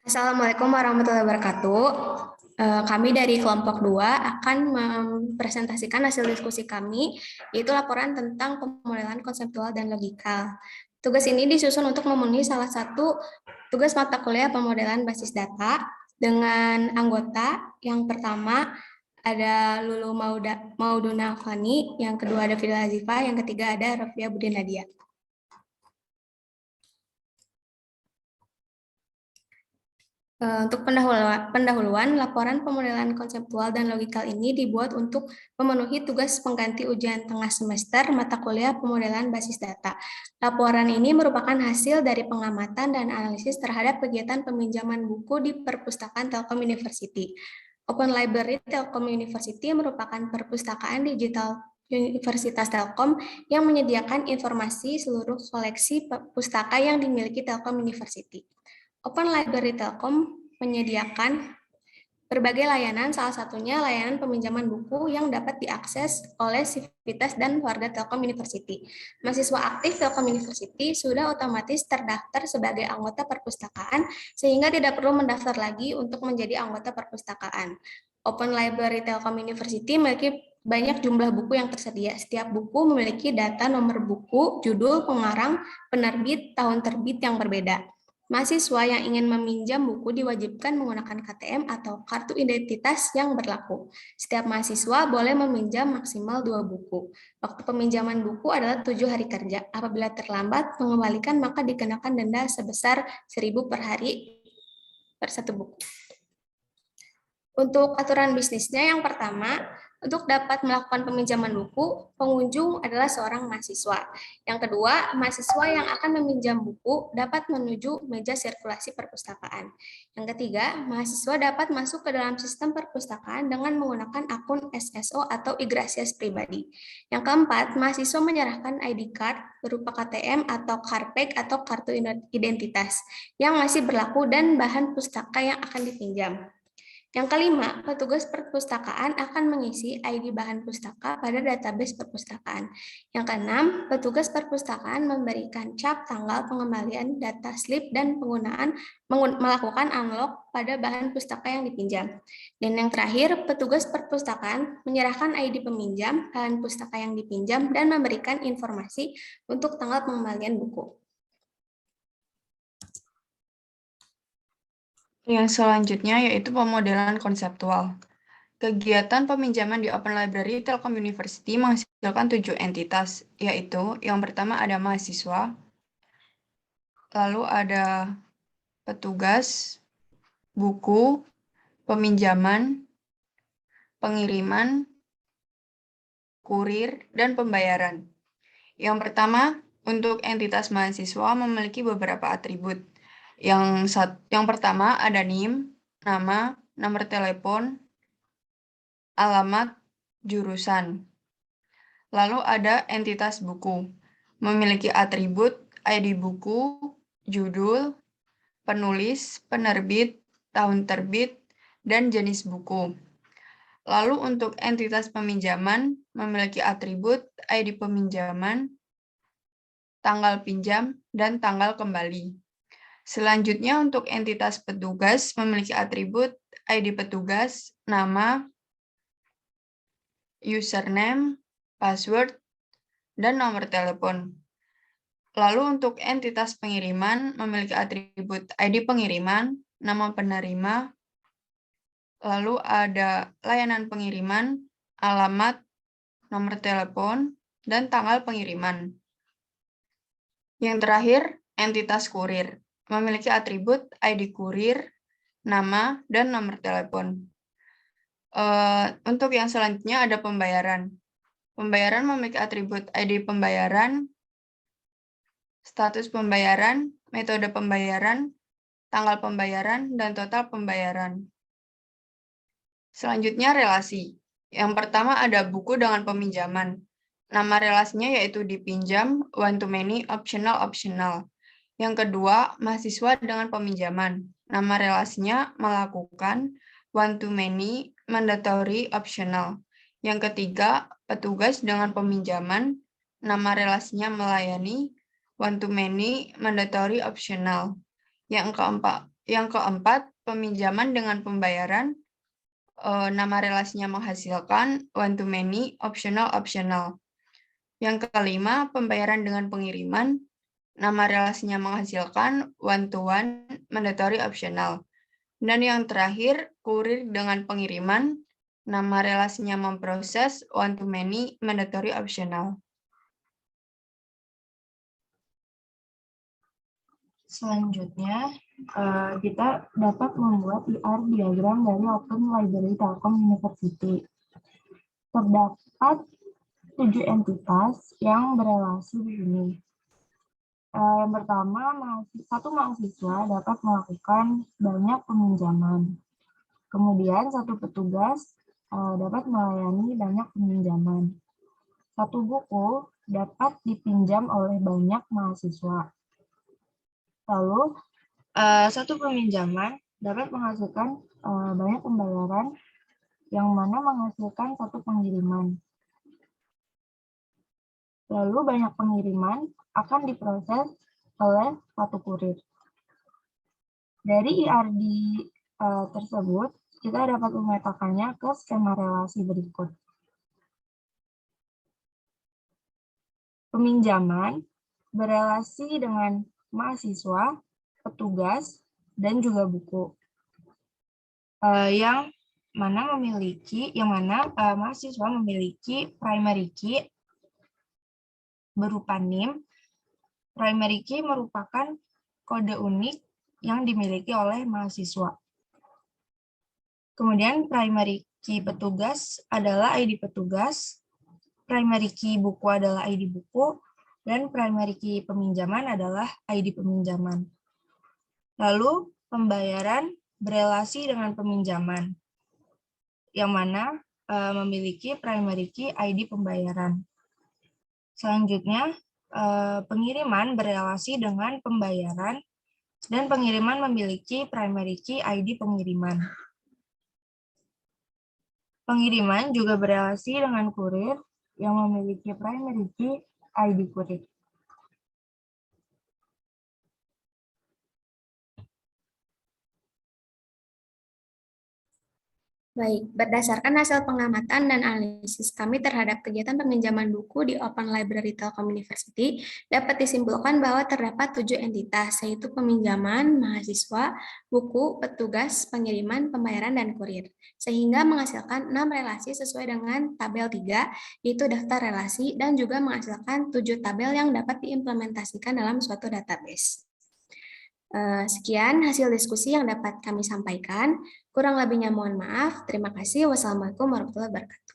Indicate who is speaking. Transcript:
Speaker 1: Assalamualaikum warahmatullahi wabarakatuh. Kami dari kelompok 2 akan mempresentasikan hasil diskusi kami, yaitu laporan tentang pemodelan konseptual dan logikal. Tugas ini disusun untuk memenuhi salah satu tugas mata kuliah pemodelan basis data dengan anggota. Yang pertama ada Lulu Mauduna Fani, yang kedua ada Fidel Azifa, yang ketiga ada Rafia Budi Nadia. Untuk pendahuluan, laporan pemodelan konseptual dan logikal ini dibuat untuk memenuhi tugas pengganti ujian tengah semester mata kuliah pemodelan basis data. Laporan ini merupakan hasil dari pengamatan dan analisis terhadap kegiatan peminjaman buku di Perpustakaan Telkom University. Open Library Telkom University merupakan perpustakaan digital Universitas Telkom yang menyediakan informasi seluruh koleksi pustaka yang dimiliki Telkom University. Open Library Telkom menyediakan berbagai layanan, salah satunya layanan peminjaman buku yang dapat diakses oleh sivitas dan warga Telkom University. Mahasiswa aktif Telkom University sudah otomatis terdaftar sebagai anggota perpustakaan, sehingga tidak perlu mendaftar lagi untuk menjadi anggota perpustakaan. Open Library Telkom University memiliki banyak jumlah buku yang tersedia. Setiap buku memiliki data nomor buku, judul, pengarang, penerbit, tahun terbit yang berbeda. Mahasiswa yang ingin meminjam buku diwajibkan menggunakan KTM atau kartu identitas yang berlaku. Setiap mahasiswa boleh meminjam maksimal 2 buku. Waktu peminjaman buku adalah 7 hari kerja. Apabila terlambat mengembalikan, maka dikenakan denda sebesar 1.000 per hari per satu buku. Untuk aturan bisnisnya, yang pertama, untuk dapat melakukan peminjaman buku, pengunjung adalah seorang mahasiswa. Yang kedua, mahasiswa yang akan meminjam buku dapat menuju meja sirkulasi perpustakaan. Yang ketiga, mahasiswa dapat masuk ke dalam sistem perpustakaan dengan menggunakan akun SSO atau e-Gracias pribadi. Yang keempat, mahasiswa menyerahkan ID card berupa KTM atau Karpek atau kartu identitas yang masih berlaku dan bahan pustaka yang akan dipinjam. Yang kelima, petugas perpustakaan akan mengisi ID bahan pustaka pada database perpustakaan. Yang keenam, petugas perpustakaan memberikan cap tanggal pengembalian data slip dan melakukan unlock pada bahan pustaka yang dipinjam. Dan yang terakhir, petugas perpustakaan menyerahkan ID peminjam, bahan pustaka yang dipinjam, dan memberikan informasi untuk tanggal pengembalian buku.
Speaker 2: Yang selanjutnya yaitu pemodelan konseptual. Kegiatan peminjaman di Open Library Telkom University menghasilkan 7 entitas, yaitu yang pertama ada mahasiswa, lalu ada petugas, buku, peminjaman, pengiriman, kurir, dan pembayaran. Yang pertama, untuk entitas mahasiswa memiliki beberapa atribut. Yang pertama ada NIM, nama, nomor telepon, alamat, jurusan. Lalu ada entitas buku, memiliki atribut ID buku, judul, penulis, penerbit, tahun terbit, dan jenis buku. Lalu untuk entitas peminjaman, memiliki atribut ID peminjaman, tanggal pinjam, dan tanggal kembali. Selanjutnya untuk entitas petugas memiliki atribut ID petugas, nama, username, password, dan nomor telepon. Lalu untuk entitas pengiriman memiliki atribut ID pengiriman, nama penerima, lalu ada layanan pengiriman, alamat, nomor telepon, dan tanggal pengiriman. Yang terakhir, entitas kurir memiliki atribut ID kurir, nama, dan nomor telepon. Untuk yang selanjutnya ada pembayaran. Pembayaran memiliki atribut ID pembayaran, status pembayaran, metode pembayaran, tanggal pembayaran, dan total pembayaran. Selanjutnya relasi. Yang pertama ada buku dengan peminjaman. Nama relasinya yaitu dipinjam, one to many, optional. Yang kedua, mahasiswa dengan peminjaman. Nama relasinya melakukan, one to many, mandatory, optional. Yang ketiga, petugas dengan peminjaman. nama relasinya melayani, one to many, mandatory, optional. Yang keempat, peminjaman dengan pembayaran, nama relasinya menghasilkan, one to many, optional, optional. Yang kelima, pembayaran dengan pengiriman, nama relasinya menghasilkan, one to one, mandatory, optional. Dan yang terakhir, kurir dengan pengiriman, nama relasinya memproses, one to many, mandatory, optional.
Speaker 3: Selanjutnya, kita dapat membuat IR diagram dari Open Library Telkom University. Terdapat 7 entitas yang berelasi di sini. Yang pertama, satu mahasiswa dapat melakukan banyak peminjaman. Kemudian satu petugas dapat melayani banyak peminjaman. Satu buku dapat dipinjam oleh banyak mahasiswa. Lalu, satu peminjaman dapat menghasilkan banyak pembayaran yang mana menghasilkan satu pengiriman. Lalu banyak pengiriman akan diproses oleh satu kurir. Dari IRD tersebut, kita dapat memetakannya ke skema relasi berikut. Peminjaman berelasi dengan mahasiswa, petugas, dan juga buku. Yang mana mahasiswa memiliki primary key berupa NIM. Primary key merupakan kode unik yang dimiliki oleh mahasiswa. Kemudian primary key petugas adalah ID petugas, primary key buku adalah ID buku, dan primary key peminjaman adalah ID peminjaman. Lalu pembayaran berelasi dengan peminjaman, yang mana memiliki primary key ID pembayaran. Selanjutnya, pengiriman berelasi dengan pembayaran, dan pengiriman memiliki primary key ID pengiriman. Pengiriman juga berelasi dengan kurir yang memiliki primary key ID kurir.
Speaker 1: Baik, berdasarkan hasil pengamatan dan analisis kami terhadap kegiatan peminjaman buku di Open Library Telkom University, dapat disimpulkan bahwa terdapat 7 entitas, yaitu peminjaman, mahasiswa, buku, petugas, pengiriman, pembayaran, dan kurir. Sehingga menghasilkan 6 relasi sesuai dengan tabel 3, yaitu daftar relasi, dan juga menghasilkan 7 tabel yang dapat diimplementasikan dalam suatu database. Sekian hasil diskusi yang dapat kami sampaikan. Kurang lebihnya mohon maaf. Terima kasih. Wassalamualaikum warahmatullahi wabarakatuh.